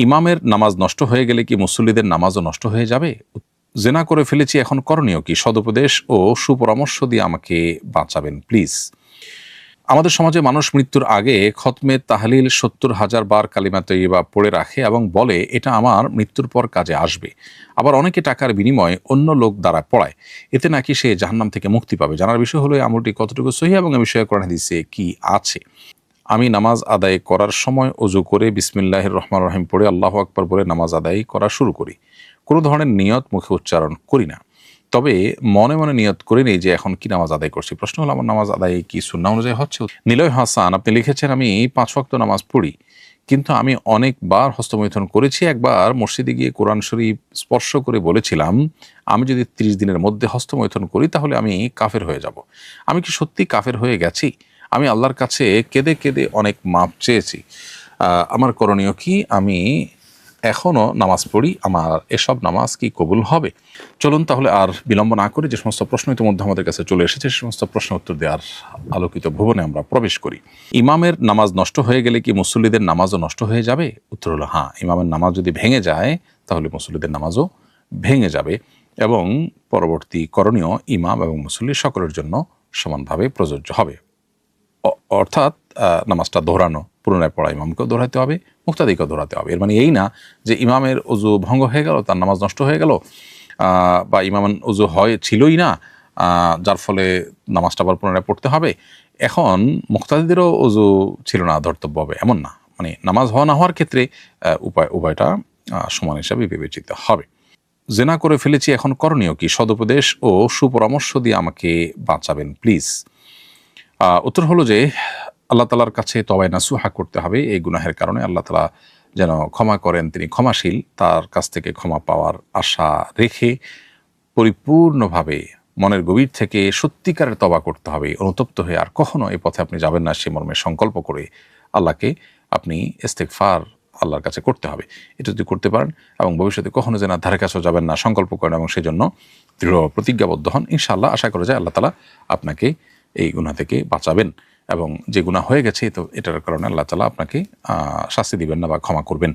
ইমামের নামাজ নষ্ট হয়ে গেলে কি মুসল্লিদের নামাজও নষ্ট হয়ে যাবে? জেনা করে ফেলেছি, এখন করণীয় কি? সদুপদেশ ও সুপরামর্শ দিয়ে আমাকে বাঁচাবেন প্লিজ। আমাদের সমাজে মানুষ মৃত্যুর আগে খতমে তাহলিল ৭০,০০০ বার কালিমা তৈয়্যিবা পড়ে রাখে এবং বলে এটা আমার মৃত্যুর পর কাজে আসবে। আবার অনেকে টাকার বিনিময়ে অন্য লোক দ্বারা পড়ায়, এতে নাকি সে জাহান্নাম থেকে মুক্তি পাবে। জানার বিষয় হলো এই আমলটি কতটুকু সহিহ এবং এ বিষয়ে কোরআন হাদিসে কি আছে। আমি নামাজ আদায় করার সময় ওযু করে বিসমিল্লাহির রহমানির রহিম পড়ে আল্লাহু আকবার বলে নামাজ আদায় করা শুরু করি। কোনো ধরনের নিয়ত মুখে উচ্চারণ করি না, তবে মনে মনে নিয়ত করে নেই যে এখন কি নামাজ আদায় করছি। প্রশ্ন হলো, আমার নামাজ আদায় কি সুন্নাহ অনুযায়ী হচ্ছে? নিলয় হাসান, আপনি লিখেছেন আমি ৫ ওয়াক্ত নামাজ পড়ি, কিন্তু আমি অনেকবার হস্তমৈথুন করেছি। একবার মসজিদে গিয়ে কোরআন শরীফ স্পর্শ করে বলেছিলাম আমি যদি ৩০ দিনের মধ্যে হস্তমৈথুন করি তাহলে আমি কাফের হয়ে যাব। আমি কি সত্যি কাফের হয়ে গেছি? আমি আল্লাহর কাছে কেঁদে কেঁদে অনেক মাপ চেয়েছি। আমার করণীয় কি? আমি এখনও নামাজ পড়ি, আমার এসব নামাজ কি কবুল হবে? চলুন তাহলে আর বিলম্ব না করে যে সমস্ত প্রশ্ন ইতিমধ্যে আমাদের কাছে চলে এসেছে সে সমস্ত প্রশ্ন উত্তর দেওয়ার আলোকিত ভুবনে আমরা প্রবেশ করি। ইমামের নামাজ নষ্ট হয়ে গেলে কি মুসল্লিদের নামাজও নষ্ট হয়ে যাবে? উত্তর হলো হ্যাঁ, ইমামের নামাজ যদি ভেঙে যায় তাহলে মুসল্লিদের নামাজও ভেঙে যাবে এবং পরবর্তী করণীয় ইমাম এবং মুসল্লি সকলের জন্য সমানভাবে প্রযোজ্য হবে। অর্থাৎ নামাজটা দোহরানো, পুনরায় পড়া ইমামকেও দোহরাতে হবে, মুক্তাদিকেও দোহরাতে হবে। এর মানে এই না যে ইমামের ওযু ভঙ্গ হয়ে গেল, তার নামাজ নষ্ট হয়ে গেল, বা ইমামের ওযু ছিলই না, যার ফলে নামাজটা আবার পুনরায় পড়তে হবে। এখন মুক্তাদিদেরও ওযু ছিল না, ধর্তব্য হবে এমন না। মানে নামাজ হওয়া না হওয়ার ক্ষেত্রে উভয়টা সমান হিসাবে বিবেচিত হবে। জেনা করে ফেলেছি, এখন করণীয় কি? সদুপদেশ ও সুপরামর্শ দিয়ে আমাকে বাঁচাবেন প্লিজ। উত্তর হলো যে আল্লাহ তালার কাছে তওবায়ে নাসুহা করতে হবে। এই গুনাহের কারণে আল্লাহ তালা যেন ক্ষমা করেন, তিনি ক্ষমাশীল। তার কাছ থেকে ক্ষমা পাওয়ার আশা রেখে পরিপূর্ণভাবে মনের গভীর থেকে সত্যিকারের তওবা করতে হবে, অনুতপ্ত হয়ে আর কখনো এই পথে আপনি যাবেন না সে মর্মে সংকল্প করে আল্লাহকে আপনি ইস্তেগফার আল্লাহর কাছে করতে হবে। এটা যদি করতে পারেন এবং ভবিষ্যতে কখনো যেন ধারে কাছেও যাবেন না সংকল্প করেন এবং সেই জন্য দৃঢ় প্রতিজ্ঞাবদ্ধ হন, ইনশাআল্লাহ আশা করা যায় আল্লাহ তালা আপনাকে এই গুনাহ থেকে বাঁচাবেন এবং যে গুনাহ হয়ে গেছে তো এটার কারণে আল্লাহ তাআলা আপনাকে শাস্তি দিবেন না বা ক্ষমা করবেন।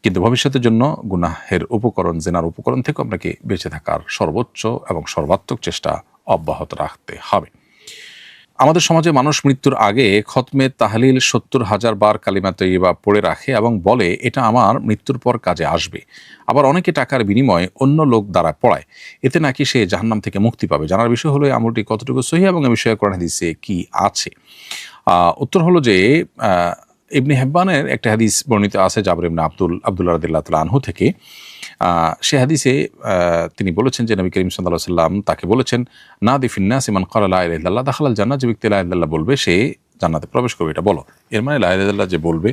কিন্তু ভবিষ্যতের জন্য গুনাহের উপকরণ, জিনার উপকরণ থেকে আপনাকে বেঁচে থাকার সর্বোচ্চ এবং সর্বাত্মক চেষ্টা অব্যাহত রাখতে হবে। আমাদের সমাজে মানুষ মৃত্যুর আগে খতমে তাহলিল ৭০,০০০ বার কালিমা তৈয়্যিবা পড়ে রাখে এবং বলে এটা আমার মৃত্যুর পর কাজে আসবে। আবার অনেকে টাকার বিনিময়ে অন্য লোক দ্বারা পড়ায়, এতে নাকি সে জাহান্নাম থেকে মুক্তি পাবে। জানার বিষয় হলো এই আমলটি কতটুকু সহিহ এবং এ বিষয়ে কোরআন হাদিসে কি আছে। উত্তর হলো যে ইবনে হিব্বানের একটা হাদিস বর্ণিত আছে জাবের ইবনে আব্দুল্লাহ রাদিয়াল্লাহু তাআলা আনহু থেকে। সে হাদিসে তিনি বলেছেন যে নবী করিম সাল্লাল্লাহু আলাইহি ওয়াসাল্লাম তাকে বলেছেন, নাদি ফিন্নাসি মান ক্বালা লা ইলাহা ইল্লাল্লাহ দাখালাল জান্নাহ। যে ব্যক্তি লা ইলাহা ইল্লাল্লাহ বলবে সে জান্নাতে প্রবেশ করবে, এটা বলো। এর মানে লা ইলাহা ইল্লাল্লাহ যে বলবে,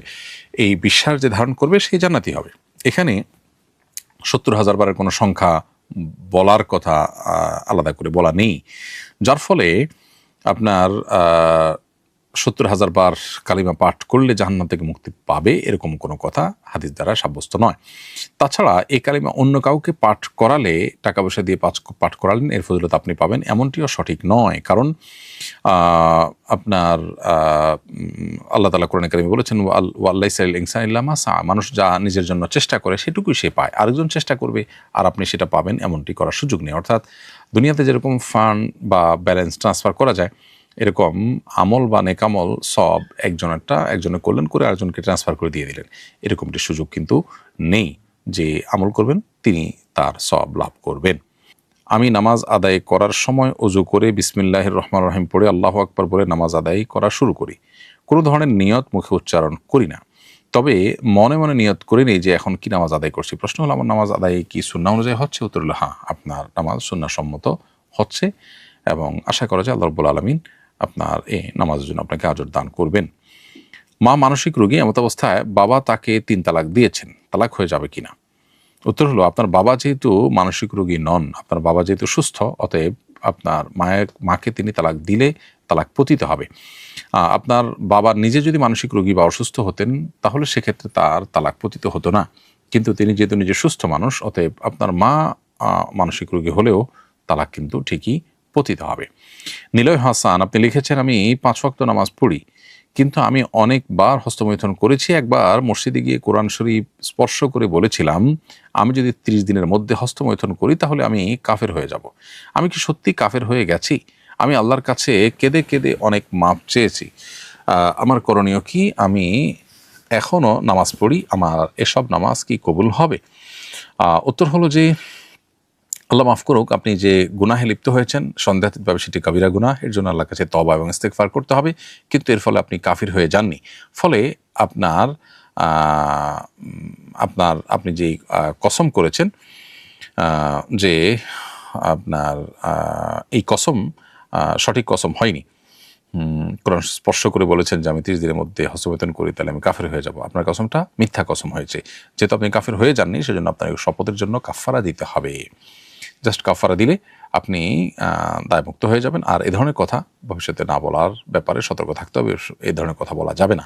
এই বিশ্বাস যে ধারণ করবে সেই জান্নাতি হবে। এখানে ৭০,০০০ বারের কোনো সংখ্যা বলার কথা আলাদা করে বলা নেই, যার ফলে আপনার ৭০,০০০ বার কালিমা পাঠ করলে জাহান্নাম থেকে মুক্তি পাবে এরকম কোনো কথা হাদিস দ্বারা সাব্যস্ত নয়। তাছাড়া এই কালিমা অন্য কাউকে পাঠ করালে, টাকা পয়সা দিয়ে পাঠ করালেন এর ফজিলত আপনি পাবেন এমনটিও সঠিক নয়। কারণ আপনার আল্লাহ তাআলা কোরআনে কারিমে বলেছেন ওয়ালাইসা লিল ইনসানি ইল্লা মা সা, মানুষ যা নিজের জন্য চেষ্টা করে সেটুকুই সে পায়, আরেকজন চেষ্টা করবে আর আপনি সেটা পাবেন এমনটি করার সুযোগ নেই। অর্থাৎ দুনিয়াতে যেরকম ফান্ড বা ব্যালেন্স ট্রান্সফার করা যায়, এরকম আমল বা নেকামল সব একজনে করলেন, করে আরেকজনকে ট্রান্সফার করে দিয়ে দিলেন, এরকমটি সুযোগ কিন্তু নেই যে আমল করবেন তিনি তার সওয়াব লাভ করবেন। আমি নামাজ আদায় করার সময় ওযু করে বিসমিল্লাহির রহমানির রহিম পড়ে আল্লাহু আকবার বলে নামাজ আদায় করা শুরু করি। কোনো ধরনের নিয়ত মুখে উচ্চারণ করি না, তবে মনে মনে নিয়ত করে নেই যে এখন কি নামাজ আদায় করছি। প্রশ্ন হলো, আমার নামাজ আদায় কি সুন্নাহ অনুযায়ী হচ্ছে? উত্তর হলো হ্যাঁ, আপনার নামাজ সুন্নাহ সম্মত হচ্ছে এবং আশা করা যায় আল্লাহ রাব্বুল আলামিন আপনার এই নামাজের জন্য আপনাকে আজর দান করবেন। মা মানসিক রোগী, এমত অবস্থায় বাবা তাকে ৩ তালাক দিয়েছেন, তালাক হয়ে যাবে কিনা? উত্তর হলো, আপনার বাবা যেহেতু মানসিক রোগী নন, আপনার বাবা যেহেতু সুস্থ, অতএব আপনার মাকে তিনি তালাক দিলে তালাক পতিত হবে। আপনার বাবা নিজে যদি মানসিক রোগী বা অসুস্থ হতেন তাহলে সেক্ষেত্রে তার তালাক পতিত হতো না, কিন্তু তিনি যেহেতু নিজে সুস্থ মানুষ, অতএব আপনার মা মানসিক রোগী হলেও তালাক কিন্তু ঠিকই পতিত হবে। নিলয় হাসান, আপনি লিখেছেন আমি ৫ ওয়াক্ত নামাজ পড়ি, কিন্তু আমি অনেকবার হস্তমৈথুন করেছি। একবার মসজিদে গিয়ে কোরআন শরীফ স্পর্শ করে বলেছিলাম, আমি যদি 30 দিনের মধ্যে হস্তমৈথুন করি তাহলে আমি কাফের হয়ে যাব। আমি কি সত্যি কাফের হয়ে গেছি? আমি আল্লাহর কাছে কেঁদে কেঁদে অনেক মাপ চেয়েছি। আমার করণীয় কি? আমি এখনও নামাজ পড়ি, আমার এসব নামাজ কি কবুল হবে? উত্তর হলো যে আল্লাহ মাফ করুক, আপনি যে গুনাহে লিপ্ত হয়েছেন সন্দেহাতীতভাবে সেটি কবিরা গুনাহ, এর জন্য আল্লাহর কাছে তওবা এবং ইস্তেগফার করতে হবে। কিন্তু এর ফলে আপনি কাফির হয়ে যাননি। ফলে আপনার আপনি যেই কসম করেছেন যে আপনার এই কসম সঠিক কসম হয়নি। কোরআন স্পর্শ করে বলেছেন যে আমি 30 দিনের মধ্যে হস্তমৈথুন করি তাহলে আমি কাফের হয়ে যাব। আপনার কসমটা মিথ্যা কসম হয়েছে। যেহেতু আপনি কাফের হয়ে যাননি, সেজন্য আপনার শপথের জন্য কাফারা দিতে হবে। জাস্ট কাফারা দিলে আপনি দায়মুক্ত হয়ে যাবেন। আর এ ধরনের কথা ভবিষ্যতে না বলার ব্যাপারে সতর্ক থাকতে হবে। এ ধরনের কথা বলা যাবে না।